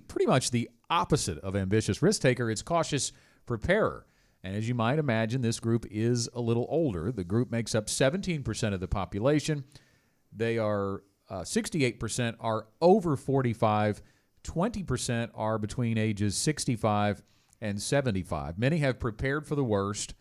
pretty much the opposite of ambitious risk taker. It's cautious preparer. And as you might imagine, this group is a little older. The group makes up 17% of the population. They are 68% are over 45. 20% are between ages 65 and 75. Many have prepared for the worst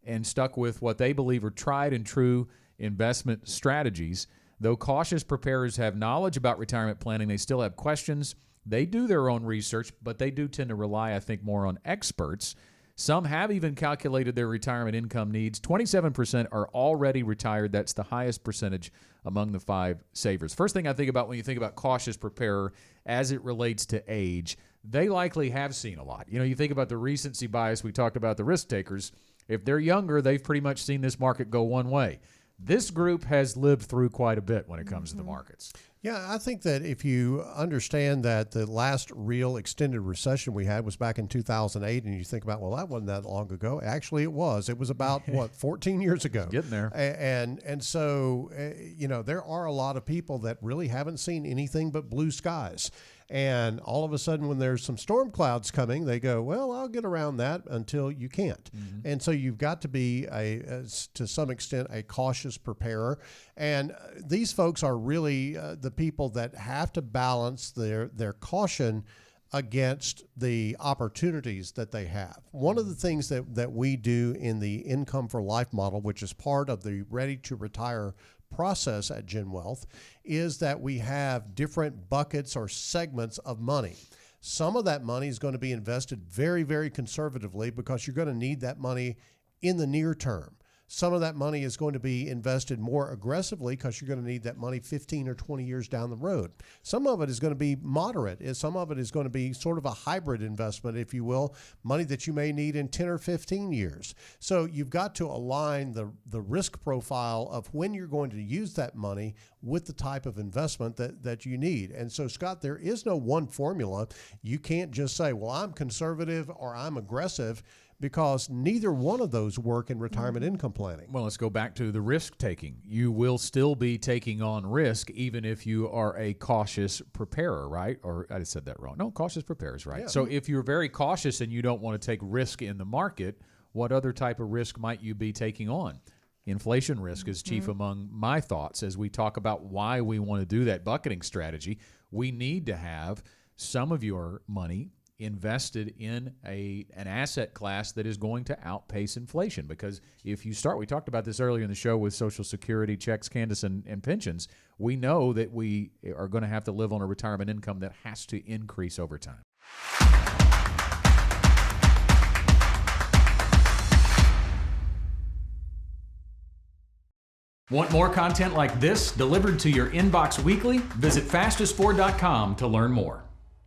and stuck with what they believe are tried and true investment strategies. Though cautious preparers have knowledge about retirement planning, they still have questions. They do their own research, but they do tend to rely, I think, more on experts. Some have even calculated their retirement income needs. 27% are already retired. That's the highest percentage among the 5 savers. First thing I think about when you think about cautious preparer as it relates to age, they likely have seen a lot. You think about the recency bias. We talked about the risk takers. If they're younger, they've pretty much seen this market go one way. This group has lived through quite a bit when it comes to the markets. Yeah, I think that if you understand that the last real extended recession we had was back in 2008, and you think about, well, that wasn't that long ago. Actually, it was. It was about, 14 years ago. Getting there. And so, there are a lot of people that really haven't seen anything but blue skies. And all of a sudden, when there's some storm clouds coming, they go, well, I'll get around that until you can't. Mm-hmm. And so you've got to be, to some extent, a cautious preparer. And these folks are really the people that have to balance their caution against the opportunities that they have. One of the things that we do in the Income for Life model, which is part of the Ready to Retire process at Gen Wealth, is that we have different buckets or segments of money. Some of that money is going to be invested very, very conservatively because you're going to need that money in the near term. Some of that money is going to be invested more aggressively because you're going to need that money 15 or 20 years down the road. Some of it is going to be moderate. Some of it is going to be sort of a hybrid investment, if you will, money that you may need in 10 or 15 years. So you've got to align the risk profile of when you're going to use that money with the type of investment that you need. And so, Scott, there is no one formula. You can't just say, well, I'm conservative or I'm aggressive, because neither one of those work in retirement income planning. Well, let's go back to the risk taking. You will still be taking on risk even if you are a cautious preparer, right? Or I said that wrong. No, cautious preparer is right. Yeah. So if you're very cautious and you don't want to take risk in the market, what other type of risk might you be taking on? Inflation risk is chief among my thoughts as we talk about why we want to do that bucketing strategy. We need to have some of your money invested in an asset class that is going to outpace inflation. Because if you start, we talked about this earlier in the show with Social Security checks, Candace, and pensions, we know that we are going to have to live on a retirement income that has to increase over time. Want more content like this delivered to your inbox weekly? Visit fastest4.com to learn more.